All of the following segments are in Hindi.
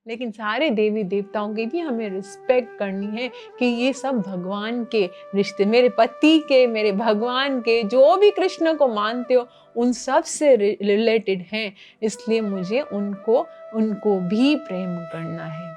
लेकिन सारे देवी देवताओं की भी हमें रिस्पेक्ट करनी है कि ये सब भगवान के रिश्ते, मेरे पति के, मेरे भगवान के, जो भी कृष्ण को मानते हो उन सब से रिलेटेड हैं। इसलिए मुझे उनको उनको भी प्रेम करना है।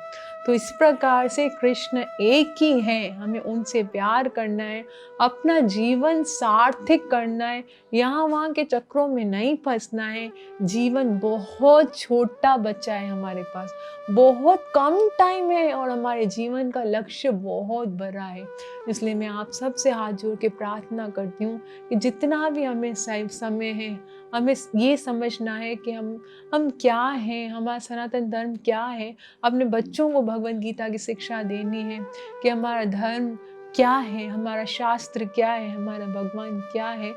तो इस प्रकार से कृष्ण एक ही हैं, हमें उनसे प्यार करना है, अपना जीवन सार्थक करना है, यहाँ वहाँ के चक्रों में नहीं फंसना है। जीवन बहुत छोटा बचा है हमारे पास, बहुत कम टाइम है और हमारे जीवन का लक्ष्य बहुत बड़ा है। इसलिए मैं आप सबसे हाथ जोड़ के प्रार्थना करती हूँ कि जितना भी हमें समय है, हमें ये समझना है कि हम क्या हैं, हमारा सनातन धर्म क्या है। अपने बच्चों को भगवद गीता की शिक्षा देनी है कि हमारा धर्म क्या है, हमारा शास्त्र क्या है, हमारा भगवान क्या है।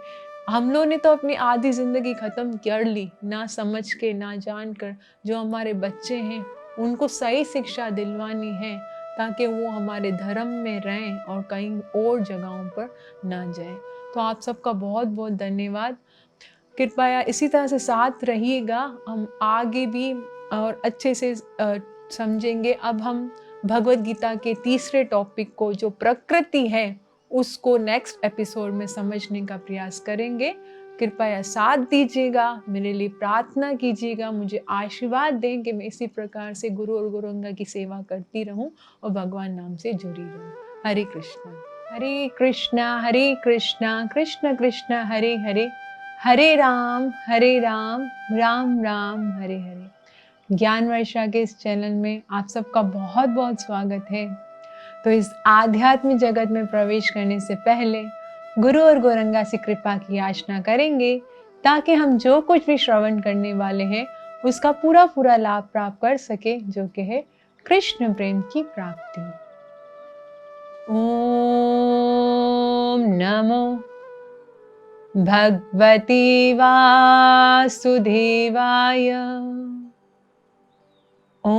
हम लोगों ने तो अपनी आधी जिंदगी खत्म कर ली, ना समझ के ना जान कर। जो हमारे बच्चे हैं उनको सही शिक्षा दिलवानी है ताकि वो हमारे धर्म में रहें और कहीं और जगहों पर ना जाए। तो आप सबका बहुत बहुत धन्यवाद। कृपया इसी तरह से साथ रहिएगा, हम आगे भी और अच्छे से समझेंगे। अब हम भगवद गीता के तीसरे टॉपिक को, जो प्रकृति है, उसको नेक्स्ट एपिसोड में समझने का प्रयास करेंगे। कृपया साथ दीजिएगा, मेरे लिए प्रार्थना कीजिएगा, मुझे आशीर्वाद दें कि मैं इसी प्रकार से गुरु और गुरुंगा की सेवा करती रहूं और भगवान नाम से जुड़ी रहूं। हरे कृष्णा हरे कृष्णा कृष्ण कृष्ण हरे हरे, हरे राम राम राम हरे हरे। ज्ञान वर्षा के इस चैनल में आप सबका बहुत बहुत स्वागत है। तो इस आध्यात्मिक जगत में प्रवेश करने से पहले गुरु और गोरंगा से कृपा की याचना करेंगे ताकि हम जो कुछ भी श्रवण करने वाले हैं उसका पूरा पूरा लाभ प्राप्त कर सके, जो कि है कृष्ण प्रेम की प्राप्ति। ओम नमो भगवती वासुदेवाय। ओम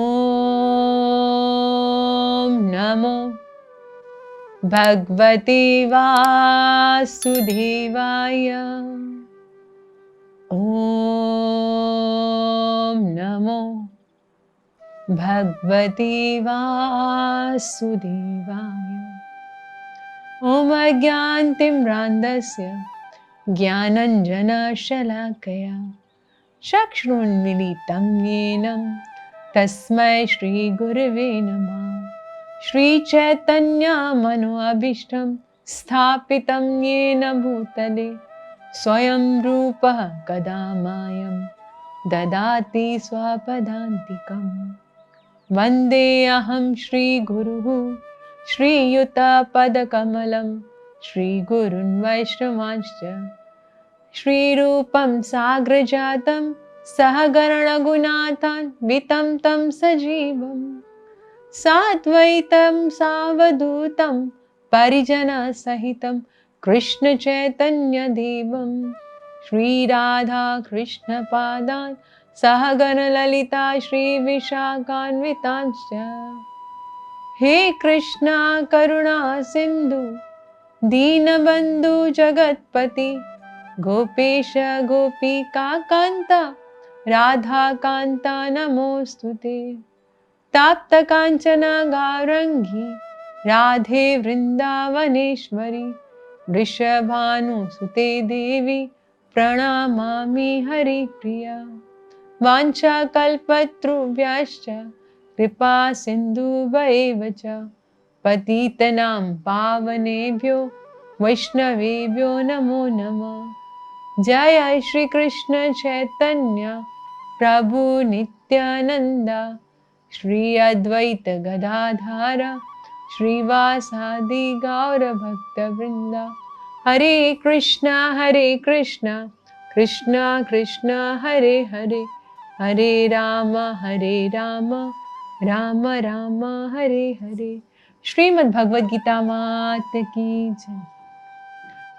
नमो भगवती वासुदेवाय। ओम नमो भगवती वासुदेवाय। ओम अज्ञानतिम्रान्धस्य ज्ञानञ्जनशलाकया चक्षुरुन्मीलितं येन तस्मै श्रीगुरवे नमः। श्रीचैतन्यमनोभीष्टं स्थापितं येन भूतले स्वयं रूपः कदा मह्यं ददाति स्वपदान्तिकम्। वन्देऽहं श्रीगुरुः श्रीयुतपदकमलं श्रीगुरुन् वैष्णवांश्च श्रीरूपं साग्रजातं सहगणरघुनाथान्वितं तं सजीवं साद्वैतं सावधूतं परिजनसहितं कृष्णचैतन्यदेवं श्रीराधा कृष्णपादान् सहगणललिता श्रीविशाखान्वितांश्च। हे कृष्णा करुणा सिन्धु दीनबन्धु जगत्पति गोपेश गोपिकान्त राधाकान्त नमोऽस्तुते। ताप्तकाञ्चन गौराङ्गी राधे वृन्दावनेश्वरी वृषभानुसुते देवी प्रणमामि हरिप्रिया। वाञ्छाकल्पतरुभ्यश्च कृपा सिन्धुभ्यैव च पतितनां पावनेभ्यो वैष्णवेभ्यो नमो नमः। जय श्री कृष्ण चैतन्य प्रभु नित्यानंद श्री अद्वैत गदाधर श्रीवासादि गौर भक्त वृंदा। हरे कृष्णा कृष्णा कृष्णा हरे हरे, हरे राम राम राम हरे हरे। श्रीमद् भगवद गीता मात की जय।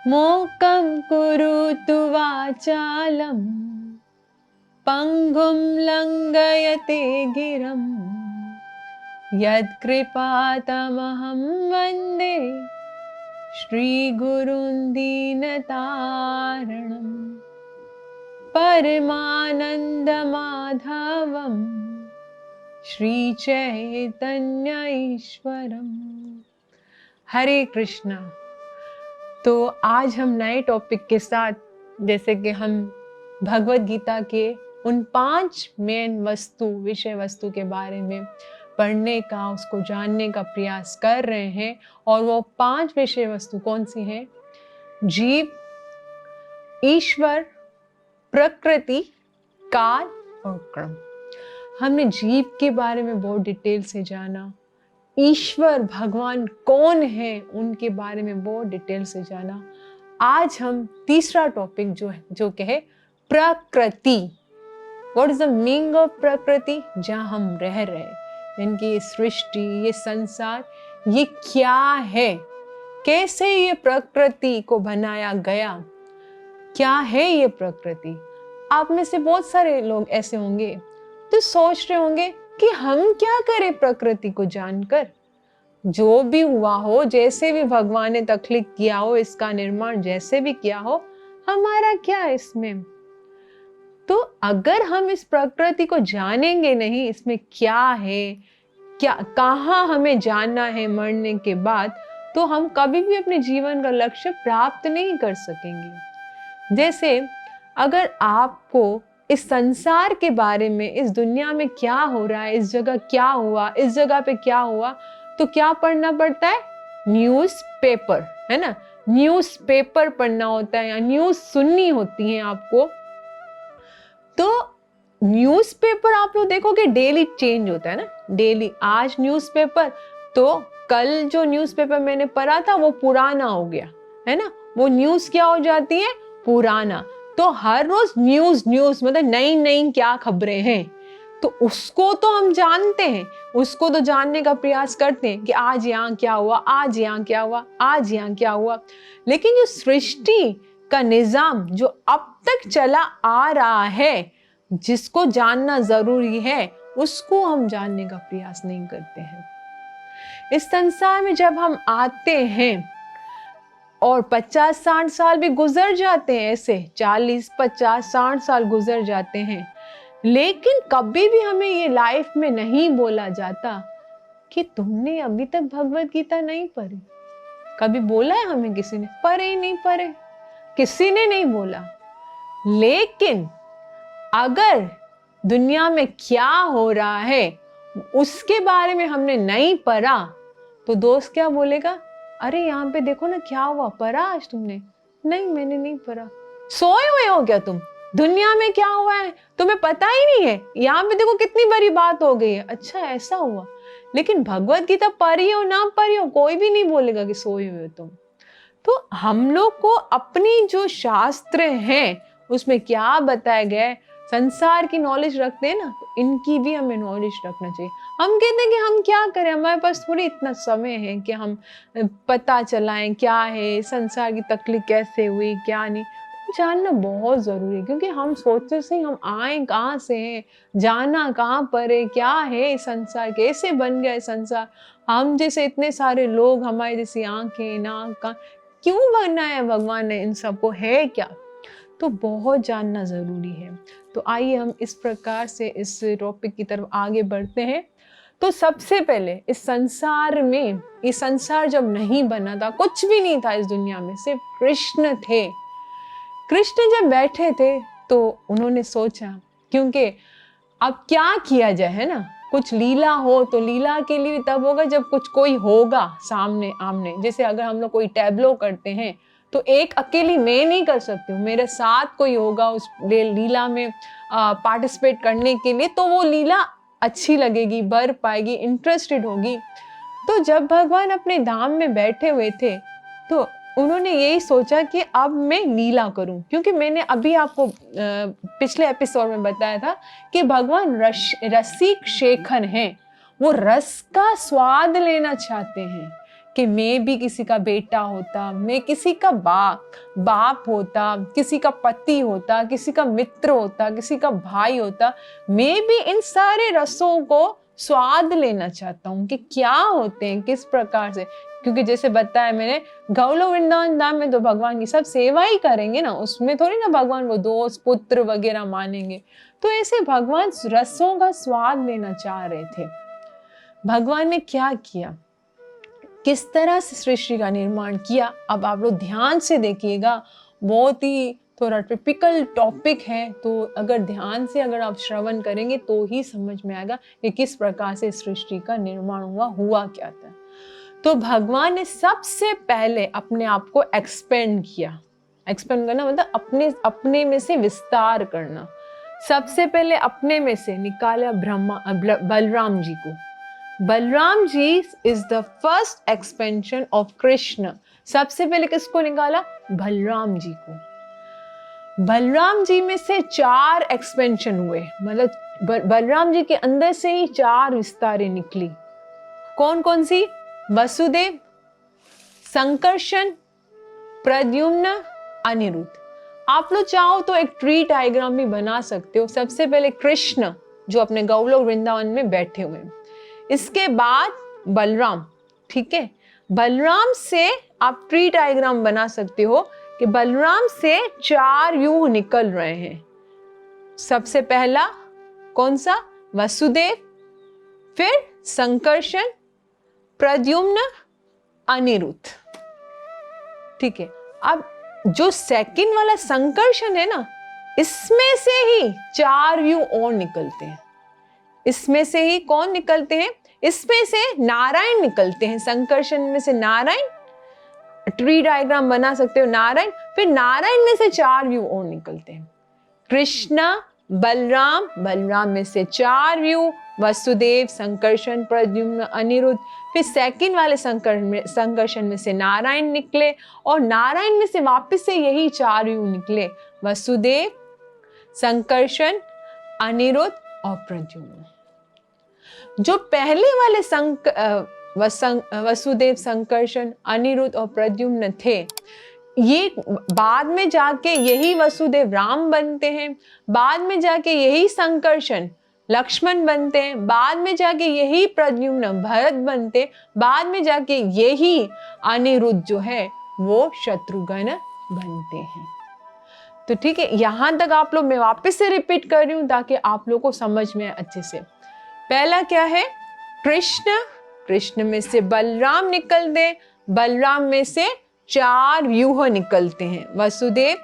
मोकं कुरुतु वाचालं पंगुं लंघयते गिरं यत्कृपातमहं वन्दे श्रीगुरुं दीनतारणं। परमानन्दमाधवं श्री चैतन्य ईश्वरम। हरे कृष्णा। तो आज हम नए टॉपिक के साथ, जैसे कि हम भगवत गीता के उन 5 मेन विषय वस्तु के बारे में पढ़ने का, उसको जानने का प्रयास कर रहे हैं। और वो 5 विषय वस्तु कौन सी हैं? जीव, ईश्वर, प्रकृति, काल और कर्म। हमने जीव के बारे में बहुत डिटेल से जाना, ईश्वर भगवान कौन है उनके बारे में बहुत डिटेल से जाना। आज हम तीसरा टॉपिक जो कि है प्रकृति। What is the meaning of प्रकृति? जहाँ हम रह रहे हैं, इनकी ये सृष्टि, ये संसार, ये क्या है, कैसे ये प्रकृति को बनाया गया, क्या है ये प्रकृति। आप में से बहुत सारे लोग ऐसे होंगे तो सोच रहे होंगे कि हम क्या करें प्रकृति को जानकर। जो भी हुआ हो, जैसे भी भगवान ने तख्लीक किया हो, इसका निर्माण जैसे भी किया हो, हमारा क्या इसमें। तो अगर हम इस प्रकृति को जानेंगे नहीं, इसमें क्या है, क्या कहाँ हमें जानना है मरने के बाद, तो हम कभी भी अपने जीवन का लक्ष्य प्राप्त नहीं कर सकेंगे। जैसे अगर आपको इस संसार के बारे में, इस दुनिया में क्या हो रहा है, इस जगह क्या हुआ, इस जगह पे क्या हुआ, तो क्या पढ़ना पड़ता है? न्यूज़पेपर, है ना। न्यूज़पेपर पढ़ना होता है या न्यूज़ सुननी होती है आपको। तो न्यूज़पेपर आप लोग देखोगे डेली चेंज होता है ना, डेली। आज न्यूज़पेपर, तो कल जो न्यूज़पेपर मैंने पढ़ा था वो पुराना हो गया, है ना। वो न्यूज़ क्या हो जाती है? पुराना। तो हर रोज न्यूज़ मतलब नई नई क्या खबरें हैं, तो उसको तो हम जानते हैं, उसको तो जानने का प्रयास करते हैं कि आज यहाँ क्या हुआ, आज यहाँ क्या हुआ, आज यहाँ क्या हुआ। लेकिन जो सृष्टि का निजाम जो अब तक चला आ रहा है, जिसको जानना जरूरी है, उसको हम जानने का प्रयास नहीं करते हैं। इस संसार में जब हम आते हैं और 50-60 साल भी गुजर जाते हैं, ऐसे 40-50-60 साल गुजर जाते हैं, लेकिन कभी भी हमें ये लाइफ में नहीं बोला जाता कि तुमने अभी तक भगवत गीता नहीं पढ़ी। कभी बोला है हमें किसी ने? पढ़े ही नहीं पढ़े, किसी ने नहीं बोला। लेकिन अगर दुनिया में क्या हो रहा है उसके बारे में हमने नहीं पढ़ा, तो दोस्त क्या बोलेगा? अरे यहाँ पे देखो ना क्या हुआ, पढ़ा आज तुमने? नहीं, मैंने नहीं पढ़ा। सोए हुए हो क्या तुम? दुनिया में क्या हुआ है तुम्हें पता ही नहीं है? यहाँ पे देखो कितनी बड़ी बात हो गई है। अच्छा, ऐसा हुआ। लेकिन भगवत गीता पढ़ी हो ना पढ़ी हो, कोई भी नहीं बोलेगा कि सोए हुए हो तुम। तो हम लोग को अपनी जो शास्त्र हैं उसमें क्या बताया गया है, संसार की नॉलेज रखते हैं ना, तो इनकी भी हमें नॉलेज रखना चाहिए। हम कहते हैं कि हम क्या करें, हमारे पास थोड़ी इतना समय है कि हम पता चलाएं क्या है, संसार की तकलीफ कैसे हुई, क्या नहीं। जानना बहुत जरूरी है, क्योंकि हम सोचते से हम आए कहाँ से हैं, जाना कहाँ पर है, क्या है संसार, कैसे बन गया संसार। हम जैसे इतने सारे लोग, हमारी जैसी आंखें, नाक, कान, क्यों बनाया भगवान ने इन सबको, है क्या। तो बहुत जानना जरूरी है। तो आइए हम इस प्रकार से इस टॉपिक की तरफ आगे बढ़ते हैं। तो सबसे पहले इस संसार में, ये संसार जब नहीं बना था, कुछ भी नहीं था इस दुनिया में, सिर्फ कृष्ण थे। कृष्ण जब बैठे थे तो उन्होंने सोचा, क्योंकि अब क्या किया जाए, है ना, कुछ लीला हो तो लीला के लिए तब होगा जब कुछ कोई होगा सामने आमने। जैसे अगर हम लोग कोई टैबलो करते हैं तो एक अकेली मैं नहीं कर सकती हूँ, मेरे साथ कोई होगा उस लीला में पार्टिसिपेट करने के लिए, तो वो लीला अच्छी लगेगी, बढ़ पाएगी, इंटरेस्टेड होगी। तो जब भगवान अपने धाम में बैठे हुए थे तो उन्होंने यही सोचा कि अब मैं लीला करूं, क्योंकि मैंने अभी आपको पिछले एपिसोड में बताया था कि भगवान रसिक शेखर हैं। वो रस का स्वाद लेना चाहते हैं कि मैं भी किसी का बेटा होता, मैं किसी का बाप होता, किसी का पति होता, किसी का मित्र होता, किसी का भाई होता, मैं भी इन सारे रसों को स्वाद लेना चाहता हूँ कि क्या होते हैं, किस प्रकार से, क्योंकि जैसे बताया मैंने, गौलोक वृंदावन धाम में तो भगवान की सब सेवा ही करेंगे ना, उसमें थोड़ी ना भगवान को दोस्त पुत्र वगैरह मानेंगे। तो ऐसे भगवान रसों का स्वाद लेना चाह रहे थे। भगवान ने क्या किया, किस तरह से सृष्टि का निर्माण किया, अब आप लोग ध्यान से देखिएगा। बहुत ही थोड़ा टिपिकल टॉपिक है, तो अगर ध्यान से अगर आप श्रवण करेंगे तो ही समझ में आएगा कि किस प्रकार से सृष्टि का निर्माण हुआ क्या था। तो भगवान ने सबसे पहले अपने आप को एक्सपेंड किया। एक्सपेंड करना मतलब अपने में से विस्तार करना। सबसे पहले अपने में से निकाला बलराम जी को। Balram ji is the first expansion of Krishna. सबसे पहले किसको निकाला? बलराम जी को। बलराम जी में से 4 एक्सपेंशन हुए, मतलब बलराम जी के अंदर से ही 4 विस्तारें निकली। कौन कौन सी? वसुदेव, संकर्षण, प्रद्युम्न, अनिरुद्ध। आप लोग चाहो तो एक ट्री डायग्राम भी बना सकते हो। सबसे पहले कृष्ण जो अपने गौलोक वृंदावन में बैठे हुए, इसके बाद बलराम, ठीक है। बलराम से आप ट्री डायग्राम बना सकते हो कि बलराम से 4 व्यूह निकल रहे हैं। सबसे पहला कौन सा? वसुदेव, फिर संकर्षण, प्रद्युम्न, अनिरुद्ध, ठीक है। अब जो सेकंड वाला संकर्षण है ना, इसमें से ही 4 व्यू और निकलते हैं। इसमें से ही कौन निकलते हैं? इसमें से नारायण निकलते हैं। संकर्षण में से नारायण, ट्री डायग्राम बना सकते हो नारायण, फिर नारायण में से 4 व्यू और निकलते हैं। कृष्णा, बलराम, बलराम में से 4 व्यू, वसुदेव, संकर्षण, प्रद्युम्न, अनिरुद्ध। फिर सेकंड वाले संकर्षण में से नारायण निकले, और नारायण में से वापस से यही 4 व्यू निकले, वसुदेव, संकर्षण, अनिरुद्ध और प्रद्युम्न। जो पहले वाले वसुदेव, संकर्षण, अनिरुद्ध और प्रद्युम्न थे, ये बाद में जाके यही वसुदेव राम बनते हैं, बाद में जाके यही संकर्षण लक्ष्मण बनते हैं, बाद में जाके यही प्रद्युम्न भरत बनते, बाद में जाके यही अनिरुद्ध जो है वो शत्रुघ्न बनते हैं। तो ठीक है, यहां तक आप लोग, मैं वापस से रिपीट कर रही हूं ताकि आप लोग को समझ में अच्छे से। पहला क्या है? कृष्ण, कृष्ण में से बलराम निकलते, बलराम में से 4 व्यूह निकलते हैं, वसुदेव,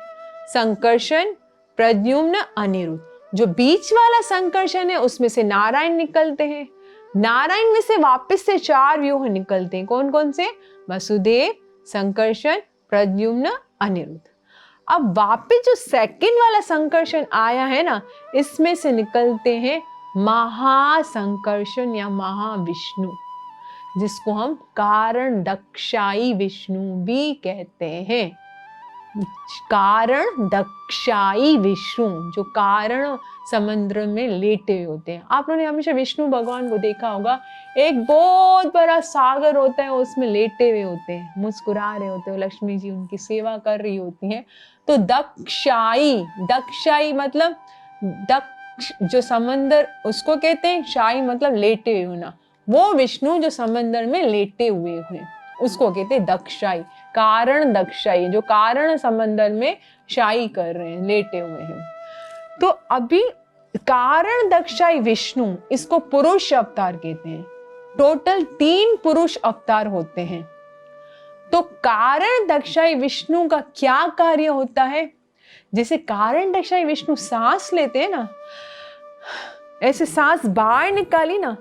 संकर्षण, प्रद्युम्न, अनिरुद्ध। जो बीच वाला संकर्षण है उसमें से नारायण निकलते हैं, नारायण में से वापस से 4 व्यूह निकलते हैं। कौन कौन से? वसुदेव, संकर्षण, प्रद्युम्न, अनिरुद्ध। अब वापस जो सेकंड वाला संकर्षण आया है ना, इसमें से निकलते हैं महासंकर्षण या महाविष्णु, जिसको हम कारण दक्षाई विष्णु भी कहते हैं। कारण दक्षाई विष्णु, जो कारण समुद्र में लेटे हुए होते हैं। आप लोगों ने हमेशा विष्णु भगवान को देखा होगा, एक बहुत बड़ा सागर होता है, उसमें लेटे हुए होते हैं, मुस्कुरा रहे होते हैं, लक्ष्मी जी उनकी सेवा कर रही होती हैं। तो दक्षाई, दक्षाई मतलब दक्ष जो समंदर, उसको कहते हैं। शाही मतलब लेटे हुए होना। वो विष्णु जो समंदर में लेटे हुए हैं उसको कहते हैं दक्षाई, कारण दक्षाई, जो कारण समंदर में शाही कर रहे हैं, लेटे हुए हैं। तो अभी कारण दक्षाई विष्णु, इसको पुरुष अवतार कहते हैं। टोटल 3 पुरुष अवतार होते हैं। तो कारण दक्षाई विष्णु का क्या कार्य होता है? जैसे कारण दक्षाई विष्णु सांस लेते हैं ना, ऐसे सांस बाहर निकाली ना,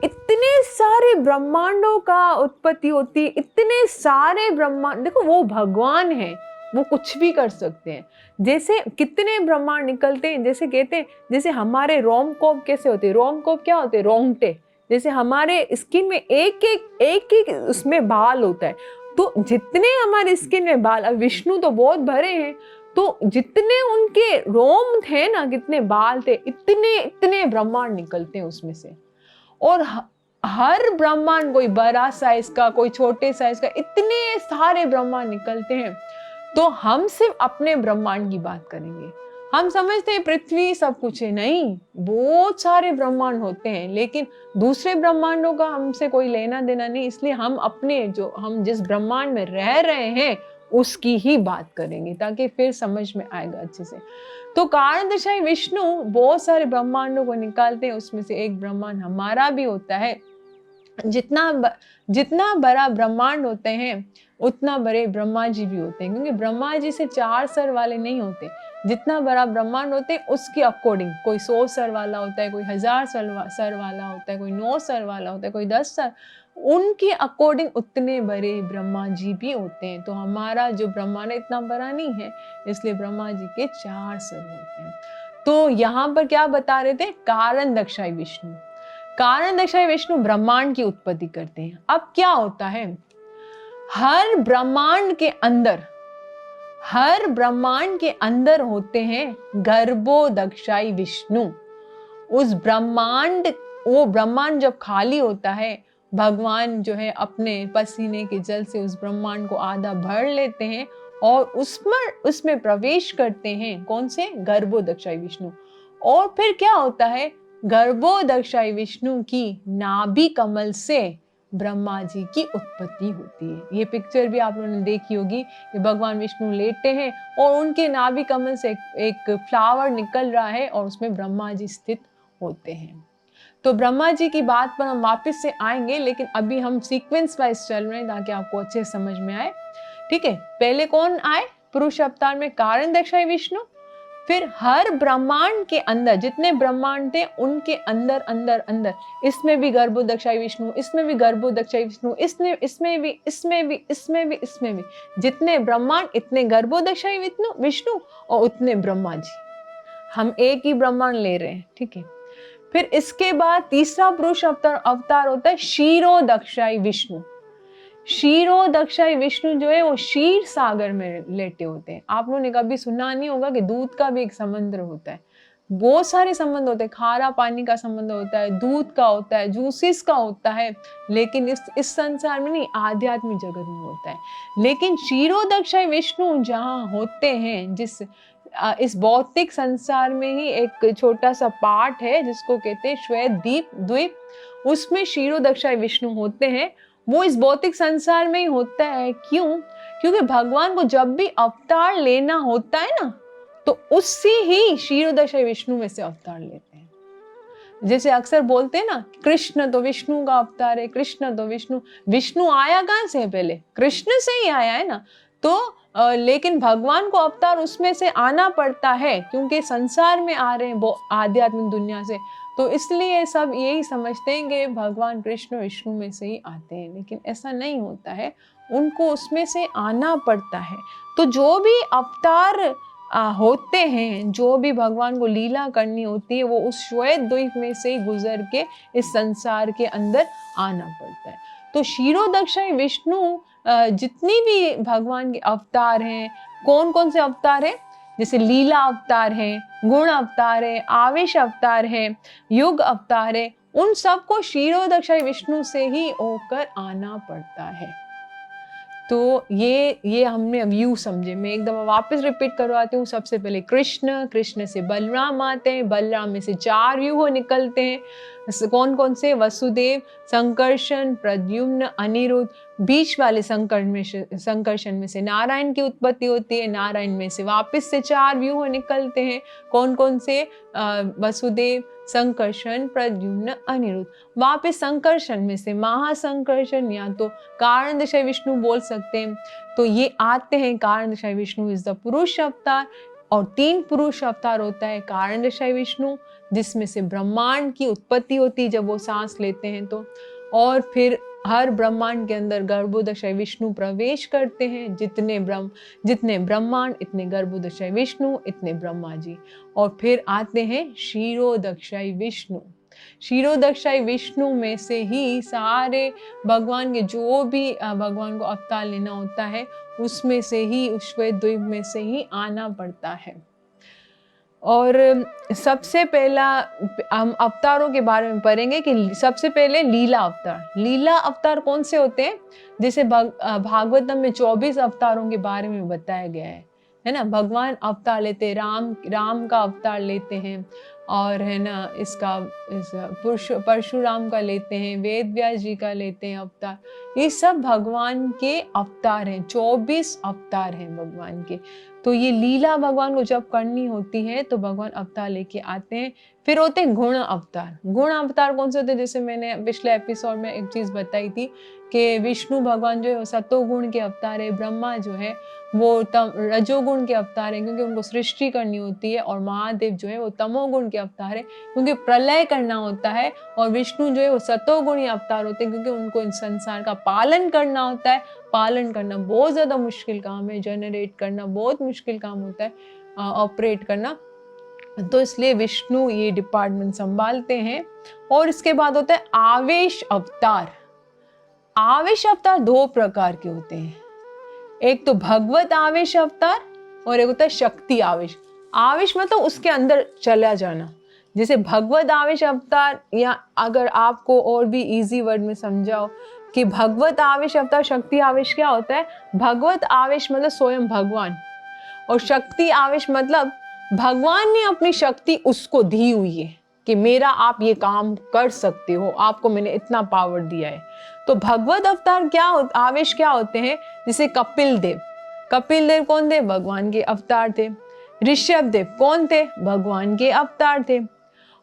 इतने सारे ब्रह्मांडों का उत्पत्ति होती है, इतने सारे ब्रह्मांड। देखो वो भगवान है, वो कुछ भी कर सकते हैं। जैसे कितने ब्रह्मांड निकलते हैं, जैसे कहते हैं, जैसे हमारे रोमकूप कैसे होते हैं, रोमकूप क्या होते हैं? रोंगटे। जैसे हमारे स्किन में एक एक उसमें बाल होता है, तो जितने हमारे स्किन में बाल, अब विष्णु तो बहुत भरे हैं, तो जितने उनके रोम थे ना, कितने बाल थे, इतने इतने ब्रह्मांड निकलते हैं उसमें से। और हर ब्रह्मांड, कोई बड़ा साइज का, कोई छोटे साइज का, इतने सारे ब्रह्मांड निकलते हैं। तो हम सिर्फ अपने ब्रह्मांड की बात करेंगे। हम समझते हैं पृथ्वी सब कुछ है, नहीं, बहुत सारे ब्रह्मांड होते हैं, लेकिन दूसरे ब्रह्मांडों का हमसे कोई लेना देना नहीं। इसलिए हम अपने जो हम जिस ब्रह्मांड में रह रहे हैं उसकी ही बात करेंगे, ताकि फिर समझ में आएगा अच्छे से। तो कारणदशाई विष्णु बहुत सारे ब्रह्मांडों को निकालते हैं, उसमें से एक ब्रह्मांड हमारा भी होता है। जितना बड़ा ब्रह्मांड होते हैं उतना बड़े ब्रह्मा जी भी होते हैं, क्योंकि ब्रह्मा जी से 4 सर वाले नहीं होते। जितना बड़ा ब्रह्मांड होते हैं उसके अकॉर्डिंग, कोई 100 सर वाला होता है, कोई 1000 सर वाला होता है, कोई 9 सर वाला होता है, कोई 10 सर, उनके अकॉर्डिंग उतने बड़े ब्रह्मा जी भी होते हैं। तो हमारा जो ब्रह्मांड इतना बड़ा नहीं है, इसलिए ब्रह्मा जी के 4 सर होते हैं। तो यहाँ पर क्या बता रहे थे, कारण दक्षाई विष्णु। कारण दक्षाई विष्णु ब्रह्मांड की उत्पत्ति करते हैं। अब क्या होता है, हर ब्रह्मांड के अंदर होते हैं गर्भोदक्षाई विष्णु। वो ब्रह्मांड जब खाली होता है, भगवान जो है अपने पसीने के जल से उस ब्रह्मांड को आधा भर लेते हैं और उसमें प्रवेश करते हैं। कौन से? गर्भोदक्षाई विष्णु। और फिर क्या होता है, गर्भोदक्षाई विष्णु की नाभि कमल से ब्रह्मा जी की उत्पत्ति होती है। ये पिक्चर भी आप लोगों ने देखी होगी कि भगवान विष्णु लेटे हैं और उनके नाभि कमल से एक फ्लावर निकल रहा है और उसमें ब्रह्मा जी स्थित होते हैं। तो ब्रह्मा जी की बात पर हम वापस से आएंगे, लेकिन अभी हम सीक्वेंस वाइज चल रहे हैं ताकि आपको अच्छे समझ में आए। ठीक है, पहले कौन आए पुरुष अवतार में? कारण दक्षाई विष्णु। फिर हर ब्रह्मांड के अंदर जितने ब्रह्मांड थे उनके अंदर अंदर अंदर, इसमें भी गर्भोदक्षाई विष्णु, इसमें भी गर्भोदक्षाई विष्णु, इसमें भी जितने ब्रह्मांड इतने गर्भोदक्षाई विष्णु और उतने ब्रह्मा जी। हम एक ही ब्रह्मांड ले रहे हैं। ठीक है, फिर इसके बाद तीसरा पुरुष अवतार होता है क्षीरोदक्षाई विष्णु। क्षीरोदक्षाई विष्णु जो है वो क्षीर सागर में लेटे होते हैं। आप लोगों ने कभी सुना नहीं होगा कि दूध का भी एक समुद्र होता है। बहुत सारे संबंध होते हैं, खारा पानी का संबंध होता है, दूध का होता है, जूसिस का होता है, लेकिन इस संसार में नहीं, आध्यात्मिक जगत में होता है। लेकिन क्षीरोदक्षाई विष्णु जहाँ होते हैं, इस भौतिक संसार में ही एक छोटा सा पार्ट है जिसको कहते हैं श्वेत द्वीप, उसमें क्षीरोदक्षाई विष्णु होते हैं। वो इस भौतिक संसार में ही होता है। क्यों? क्योंकि भगवान को जब भी अवतार लेना होता है ना, तो उससे ही क्षीरोदक्षाई विष्णु में से अवतार लेते हैं। जैसे अक्सर बोलते हैं ना, कृष्ण तो विष्णु का अवतार है, कृष्ण तो विष्णु आया कहाँ से? पहले कृष्ण से ही आया है ना। तो लेकिन भगवान को अवतार उसमें से आना पड़ता है, क्योंकि संसार में आ रहे हैं वो आध्यात्मिक दुनिया से। तो इसलिए सब यही समझते हैं कि भगवान कृष्ण विष्णु में से ही आते हैं, लेकिन ऐसा नहीं होता है, उनको उसमें से आना पड़ता है। तो जो भी अवतार होते हैं, जो भी भगवान को लीला करनी होती है, वो उस श्वेत द्वीप में से ही गुजर के इस संसार के अंदर आना पड़ता है। तो क्षीरोदक्षाई विष्णु जितनी भी भगवान के अवतार हैं, कौन कौन से अवतार हैं? जैसे लीला अवतार है, गुण अवतार है, आवेश अवतार है, युग अवतार है, उन सबको क्षीरोदक्षाई विष्णु से ही होकर आना पड़ता है। तो ये हमने व्यू समझे। मैं एक दफा वापस रिपीट करवाती हूँ। सबसे पहले कृष्ण से बलराम आते हैं, बलराम में से 4 व्यूह निकलते हैं। कौन कौन से? वसुदेव, संकर्षण, प्रद्युम्न, अनिरुद्ध। बीच वाले संकर्षण में से नारायण की उत्पत्ति होती है, नारायण में से वापस से 4 व्यूह निकलते हैं। कौन कौन से? वसुदेव, संकर्षण, प्रद्युम्न, अनिरुद्ध। वापस संकर्षण में से महासंकर्षण या तो कारण दशाई विष्णु बोल सकते हैं। तो ये आते हैं, कारण दशाई विष्णु इज द पुरुष अवतार। और 3 पुरुष अवतार होता है कारण दशाई विष्णु, जिसमें से ब्रह्मांड की उत्पत्ति होती है जब वो सांस लेते हैं तो। और फिर हर ब्रह्मांड के अंदर गर्भोदक्षाई विष्णु प्रवेश करते हैं। जितने ब्रह्मांड इतने गर्भोदक्षाई विष्णु, इतने ब्रह्मा जी। और फिर आते हैं क्षीरोदक्षाई विष्णु। क्षीरोदक्षाई विष्णु में से ही सारे भगवान के जो भी भगवान को अवतार लेना होता है, उसमें से ही, उस श्वेत द्वीप में से ही आना पड़ता है। और सबसे पहला हम अवतारों के बारे में पढ़ेंगे कि सबसे पहले लीला अवतार। लीला अवतार कौन से होते हैं? जैसे भागवतम में 24 अवतारों के बारे में बताया गया है। है ना, भगवान अवतार लेते हैं, राम का अवतार लेते हैं, और है ना इसका परशुराम का लेते हैं, वेद व्यास जी का लेते हैं अवतार। ये सब भगवान के अवतार हैं, 24 अवतार हैं भगवान के। तो ये लीला भगवान को जब करनी होती है तो भगवान अवतार लेके आते हैं। फिर होते हैं गुण अवतार। गुण अवतार कौन से होते हैं? जैसे मैंने पिछले एपिसोड में एक चीज बताई थी कि विष्णु भगवान जो है सतोगुण के अवतार है, ब्रह्मा जो है वो रजोगुण के अवतार है क्योंकि उनको सृष्टि करनी होती है, और महादेव जो है वो तमोगुण के अवतार है क्योंकि प्रलय करना होता है, और विष्णु जो है वो सतोगुणी अवतार होते हैं क्योंकि उनको इन संसार का पालन करना होता है। पालन करना बहुत ज्यादा मुश्किल काम है, जनरेट करना बहुत मुश्किल काम होता है, ऑपरेट करना, तो इसलिए विष्णु ये डिपार्टमेंट संभालते हैं। और इसके बाद होता है आवेश अवतार। आवेश अवतार 2 प्रकार के होते हैं, एक तो भगवत आवेश अवतार और एक होता है शक्ति आवेश। आवेश मतलब उसके अंदर चला जाना। जैसे भगवत आवेश अवतार, या अगर आपको और भी इजी वर्ड में समझाओ कि भगवत आवेश अवतार शक्ति आवेश क्या होता है। भगवत आवेश मतलब स्वयं भगवान, और शक्ति आवेश मतलब भगवान ने अपनी शक्ति उसको दी हुई है कि मेरा आप ये काम कर सकते हो, आपको मैंने इतना पावर दिया है। तो भगवत अवतार आवेश क्या होते हैं? जैसे कपिल देव कौन थे? भगवान के अवतार थे। ऋषभ देव कौन थे? भगवान के अवतार थे।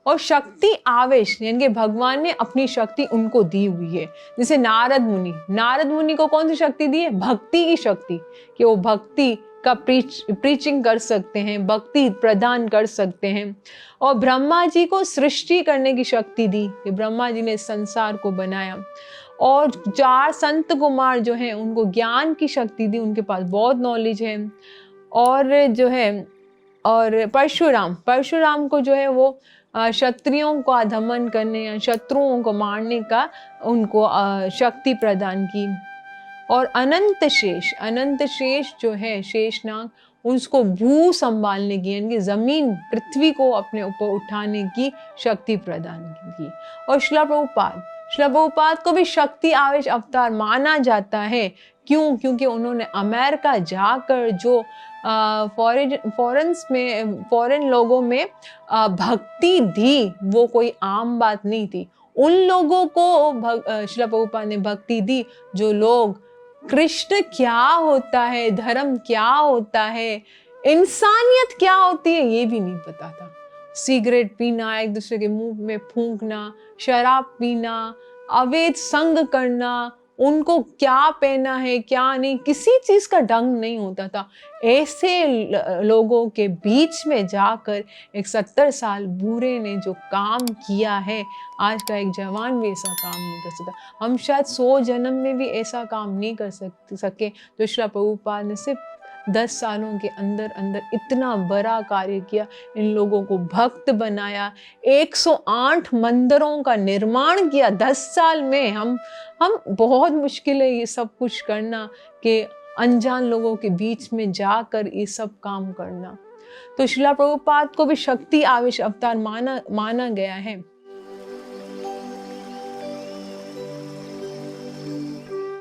और शक्ति आवेश यानी कि भगवान ने अपनी शक्ति उनको दी हुई है। जैसे नारद मुनि को कौन सी शक्ति दी है? भक्ति की शक्ति, कि वो भक्ति का प्रीचिंग कर सकते हैं, भक्ति प्रदान कर सकते हैं। और ब्रह्मा जी को सृष्टि करने की शक्ति दी कि ब्रह्मा जी ने संसार को बनाया। और 4 संत कुमार जो हैं उनको ज्ञान की शक्ति दी, उनके पास बहुत नॉलेज है। और जो है और परशुराम को जो है वो क्षत्रियों को दमन करने या शत्रुओं को मारने का उनको शक्ति प्रदान की। और अनंत शेष जो है शेषनाग, उसको भू संभालने की यानी कि जमीन पृथ्वी को अपने ऊपर उठाने की शक्ति प्रदान की। और शिला प्रभुपाद को भी शक्ति आवेश अवतार माना जाता है। क्यों? क्योंकि उन्होंने अमेरिका जाकर जो फॉरेन लोगों में भक्ति दी, वो कोई आम बात नहीं थी। उन लोगों को शिला प्रभुपाद ने भक्ति दी जो लोग कृष्ण क्या होता है, धर्म क्या होता है, इंसानियत क्या होती है, ये भी नहीं पता था। सिगरेट पीना, एक दूसरे के मुंह में फूंकना, शराब पीना, अवैध संग करना, उनको क्या पहना है क्या नहीं, किसी चीज का ढंग नहीं होता था। ऐसे लोगों के बीच में जाकर एक 70 साल बूढ़े ने जो काम किया है, आज का एक जवान भी ऐसा काम नहीं कर सकता। हम शायद 100 जन्म में भी ऐसा काम नहीं कर सके। तो शिला प्रभुपाद ने सिर्फ 10 सालों के अंदर इतना बड़ा कार्य किया, इन लोगों को भक्त बनाया, 108 मंदिरों का निर्माण किया 10 साल में। हम बहुत मुश्किल है ये सब कुछ करना, कि अनजान लोगों के बीच में जाकर ये सब काम करना। तो शिला प्रभुपाद को भी शक्ति आवेश अवतार माना गया है।